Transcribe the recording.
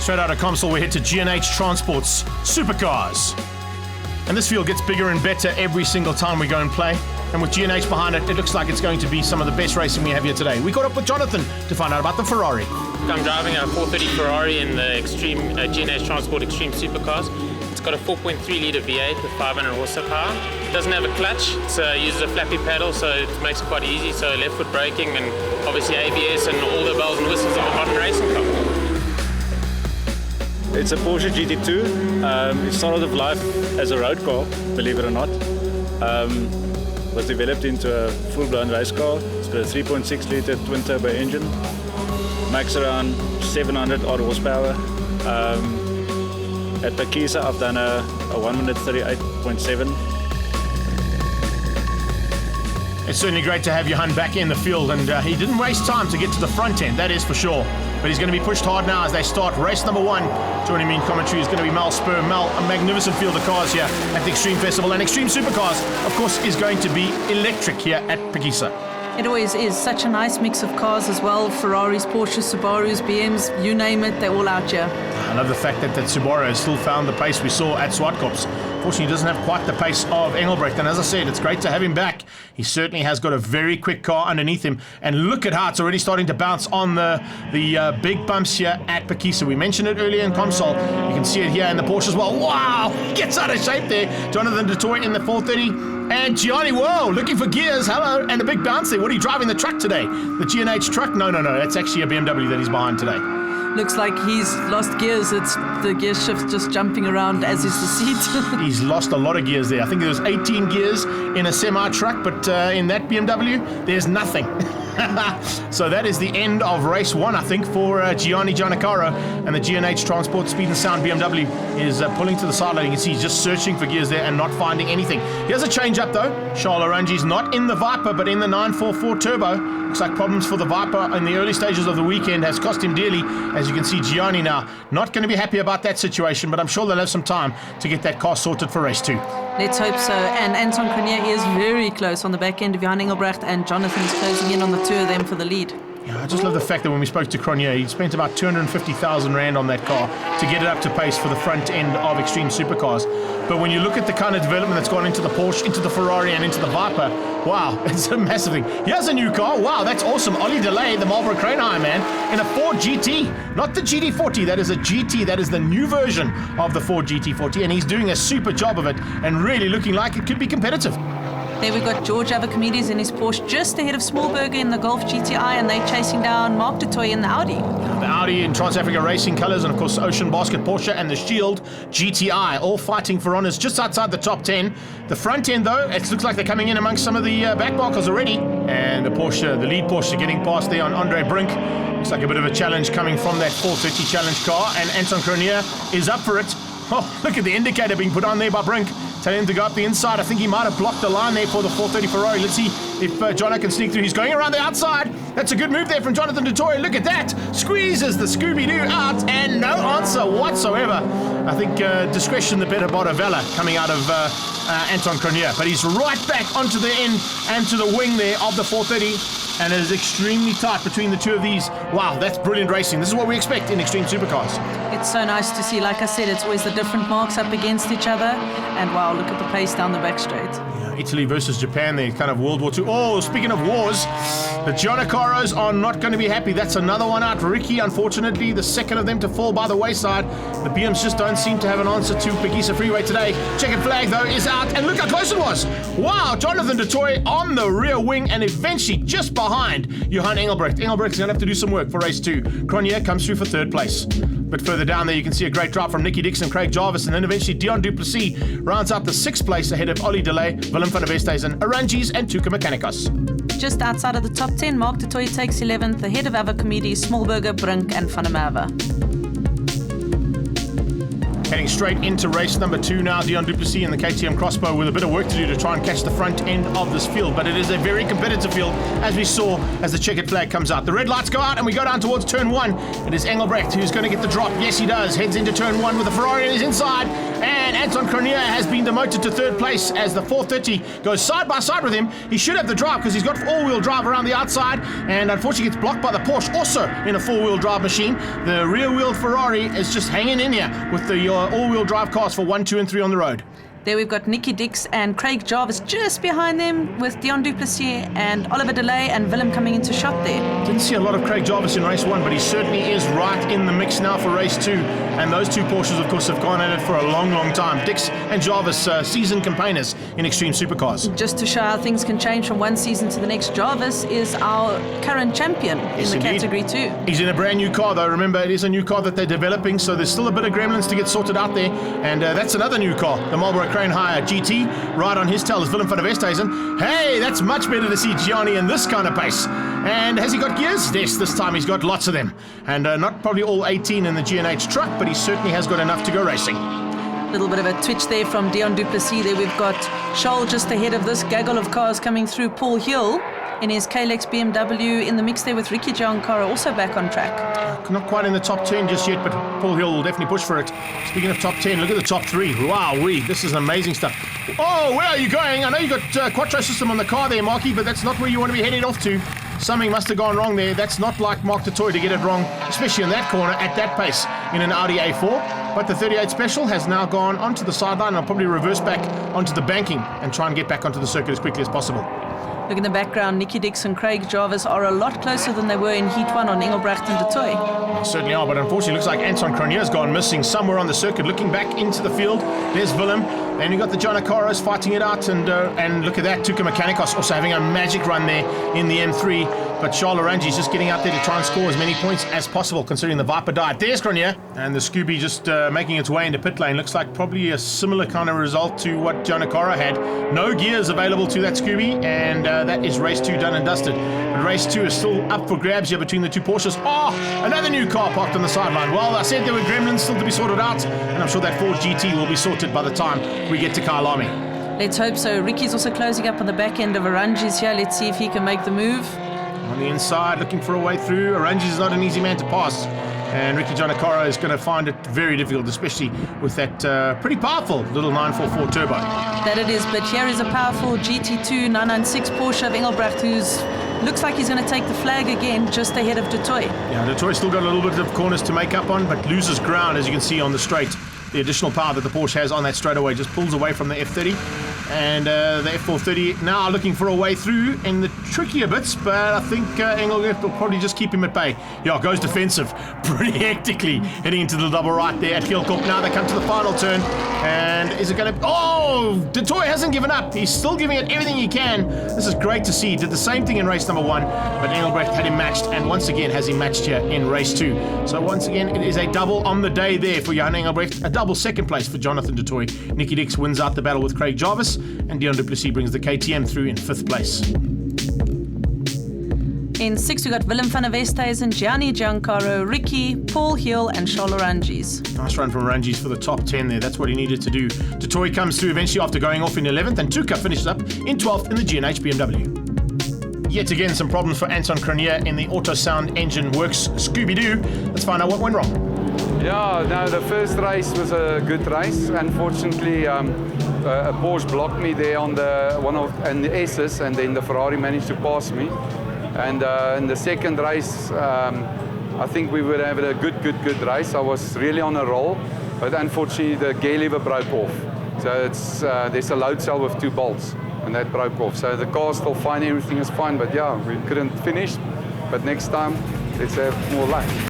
Straight out of Comsol, we head to G&H Transport's Supercars. And this field gets bigger and better every single time we go and play. And with G&H behind it, it looks like it's going to be some of the best racing we have here today. We caught up with Jonathan to find out about the Ferrari. I'm driving a 430 Ferrari in the Extreme G&H Transport Extreme Supercars. It's got a 4.3 litre V8 with 500 horsepower. It doesn't have a clutch, so it uses a flappy paddle, so it makes it quite easy. So left foot braking and obviously ABS and all the bells and whistles of a modern racing car. It's a Porsche GT2. It started off life as a road car, believe it or not. Was developed into a full-blown race car. It's got a 3.6 litre twin-turbo engine. Max around 700 odd horsepower. At Phakisa, I've done a 1 minute 38.7. It's certainly great to have Johan back in the field, and he didn't waste time to get to the front end, that is for sure. But he's going to be pushed hard now as they start race number 1. Joining me in commentary is going to be Mel Spur. Mel, a magnificent field of cars here at the Extreme Festival, and Extreme Supercars, of course, is going to be electric here at Phakisa. It always is. Such a nice mix of cars as well. Ferraris, Porsches, Subarus, BMs, you name it, they're all out here. I love the fact that Subaru has still found the pace we saw at Zwartkops. Fortunately, he doesn't have quite the pace of Engelbrecht. And as I said, it's great to have him back. He certainly has got a very quick car underneath him. And look at how it's already starting to bounce on the big bumps here at Phakisa. We mentioned it earlier in Comsol. You can see it here in the Porsche as well. Wow! He gets out of shape there. Jonathan Dutoit in the 430. And Gianni, whoa, looking for gears. Hello. And a big bounce there. What are you driving the truck today? The G&H truck? No. That's actually a BMW that he's behind today. Looks like he's lost gears. It's the gear shift just jumping around, as is the seat. He's lost a lot of gears there. I think there was 18 gears in a semi-truck, but in that BMW, there's nothing. So that is the end of race 1, I think, for Gianni Giannacaro, and the G&H Transport Speed and Sound BMW is pulling to the sideline. You can see he's just searching for gears there and not finding anything. Here's a change-up, though. Charles Orangi's not in the Viper, but in the 944 Turbo. Looks like problems for the Viper in the early stages of the weekend has cost him dearly. As you can see, Gianni now not going to be happy about that situation, but I'm sure they'll have some time to get that car sorted for race 2. Let's hope so. And Anton Cronier is very close on the back end of Johan Engelbrecht, and Jonathan is closing in on the two of them for the lead. Yeah, I just love the fact that when we spoke to Cronier, he spent about 250,000 Rand on that car to get it up to pace for the front end of Extreme Supercars. But when you look at the kind of development that's gone into the Porsche, into the Ferrari, and into the Viper, wow, it's a massive thing. Here's a new car. Wow, that's awesome. Ollie Delay, the Marlboro Craneheimer man, in a Ford GT. Not the GT40, that is a GT. That is the new version of the Ford GT40, and he's doing a super job of it and really looking like it could be competitive. There we got George Avacomedes in his Porsche just ahead of Smallberger in the Golf GTI, and they're chasing down Mark du Toit in the Audi. The Audi in Trans-Africa Racing colours, and of course Ocean Basket Porsche and the Shield GTI, all fighting for honours just outside the top 10. The front end, though, it looks like they're coming in amongst some of the backmarkers already. And the Porsche, the lead Porsche, getting past there on Andre Brink. Looks like a bit of a challenge coming from that 430 challenge car, and Anton Cronier is up for it. Oh, look at the indicator being put on there by Brink, telling him to go up the inside. I think he might have blocked the line there for the 430 Ferrari. Let's see if Jono can sneak through. He's going around the outside. That's a good move there from Jonathan Dutoit. Look at that. Squeezes the Scooby-Doo out, and no answer whatsoever. I think discretion the better part of valor coming out of Anton Cronier. But he's right back onto the end and to the wing there of the 430. And it is extremely tight between the two of these. Wow, that's brilliant racing. This is what we expect in Extreme Supercars. It's so nice to see. Like I said, it's always the different marks up against each other. And wow, look at the pace down the back straight. Yeah, Italy versus Japan there, kind of World War II. Oh, speaking of wars, the Giannacaros are not going to be happy. That's another one out. Ricky, unfortunately, the second of them to fall by the wayside. The BMs just don't seem to have an answer to Phakisa Freeway today. Checkered flag, though, is out. And look how close it was. Wow, Jonathan Dutoit on the rear wing and eventually just behind Johan Engelbrecht. Engelbrecht's going to have to do some work for race 2. Cronier comes through for 3rd place. But further down there, you can see a great drop from Nicky Dixon, Craig Jarvis, and then eventually Dion Duplessis rounds out the 6th place ahead of Ollie Delay, Willem van der Westhuizen, Arangis, and Tuka Mechanicos. Just outside of the top 10, Mark du Toit takes 11th, ahead of Avacomedes, Smallberger, Brink, and Van der Merwe. heading straight into race number 2 now. Dion Duplessis and the KTM Crossbow with a bit of work to do to try and catch the front end of this field. But it is a very competitive field, as we saw as the checkered flag comes out. The red lights go out and we go down towards turn 1. It is Engelbrecht who's going to get the drop. Yes, he does. Heads into turn 1 with the Ferrari on his inside. And Anton Cronier has been demoted to 3rd place as the 430 goes side by side with him. He should have the drive because he's got all-wheel drive around the outside, and unfortunately gets blocked by the Porsche, also in a 4-wheel drive machine. The rear-wheel Ferrari is just hanging in here with the all-wheel drive cars for 1, 2 and 3 on the road. There we've got Nicky Dix and Craig Jarvis just behind them, with Dion Duplessis and Oliver Delay and Willem coming into shot there. Didn't see a lot of Craig Jarvis in race 1, but he certainly is right in the mix now for race 2. And those two Porsches, of course, have gone at it for a long, long time. Dix and Jarvis, seasoned campaigners in Extreme Supercars. Just to show how things can change from one season to the next, Jarvis is our current champion in the category 2. He's in a brand new car, though. Remember, it is a new car that they're developing, so there's still a bit of gremlins to get sorted out there. And that's another new car, the Marlboro Crane Hire GT. Right on his tail is Willem van der Westhuizen. Hey, that's much better to see Gianni in this kind of pace. And has he got gears? Yes, this time he's got lots of them. And not probably all 18 in the G&H truck, but he certainly has got enough to go racing. Little bit of a twitch there from Dion Duplessis. There we've got Scholl just ahead of this gaggle of cars coming through. Paul Hill in his Kalex BMW in the mix there with Ricky Giancarlo also back on track. Not quite in the top 10 just yet, but Paul Hill will definitely push for it. Speaking of top 10, look at the top 3. Wow, this is amazing stuff. Oh, where are you going? I know you got Quattro system on the car there, Marky, but that's not where you want to be headed off to. Something must have gone wrong there. That's not like Mark Toy to get it wrong, especially in that corner at that pace in an Audi A4. But the 38 Special has now gone onto the sideline and I'll probably reverse back onto the banking and try and get back onto the circuit as quickly as possible. Look in the background, Nicky Dix and Craig Jarvis are a lot closer than they were in Heat 1 on Engelbrecht and De Toy. They certainly are, but unfortunately it looks like Anton Cronier's gone missing somewhere on the circuit. Looking back into the field, there's Willem. Then you've got the Giannacaros fighting it out, and look at that, Tuca Mechanicos also having a magic run there in the M3. But Charles Orangi's just getting out there to try and score as many points as possible, considering the Viper died. There's Cronier, and the Scooby just making its way into pit lane. Looks like probably a similar kind of result to what Giannacaro had. No gears available to that Scooby, and that is race 2 done and dusted. But race 2 is still up for grabs here between the two Porsches. Oh, another new car parked on the sideline. Well, I said there were gremlins still to be sorted out, and I'm sure that Ford GT will be sorted by the time we get to Kyalami. Let's hope so. Ricky's also closing up on the back end of Orangi's here. Let's see if he can make the move. On the inside, looking for a way through. Orangi's is not an easy man to pass. And Ricky Giannacaro is going to find it very difficult, especially with that pretty powerful little 944 turbo. That it is, but here is a powerful GT2 996 Porsche of Engelbrecht, who's looks like he's going to take the flag again just ahead of De Toy. Yeah, De Toy's still got a little bit of corners to make up on, but loses ground, as you can see on the straight. The additional power that the Porsche has on that straightaway just pulls away from the F30. And the F430 now looking for a way through in the trickier bits, but I think Engelbrecht will probably just keep him at bay. Yeah, goes defensive pretty hectically, heading into the double right there at Gilcorp. Now they come to the final turn, and is it going to... Oh, De Toy hasn't given up. He's still giving it everything he can. This is great to see. He did the same thing in race number 1, but Engelbrecht had him matched, and once again has him matched here in race 2. So once again, it is a double on the day there for Johan Engelbrecht, a double second place for Jonathan De Toy. Nicky Dix wins out the battle with Craig Jarvis, and Dion Duplessis brings the KTM through in 5th place. In 6th, we got Willem van der Westhuizen, Gianni Giancarlo, Ricky, Paul Hill, and Charles Orangi's. Nice run from Orangi's for the top 10 there. That's what he needed to do. De Toy comes through eventually after going off in 11th, and Tuca finishes up in 12th in the G&H BMW. Yet again, some problems for Anton Cronier in the Auto Sound Engine Works Scooby-Doo. Let's find out what went wrong. Yeah, no, the first race was a good race. Unfortunately, a Porsche blocked me there on the S's, and then the Ferrari managed to pass me. And in the second race, I think we would have a good race. I was really on a roll, but unfortunately the gear lever broke off. So there's a load cell with 2 bolts, and that broke off. So the car's still fine, everything is fine, but yeah, we couldn't finish. But next time, let's have more luck.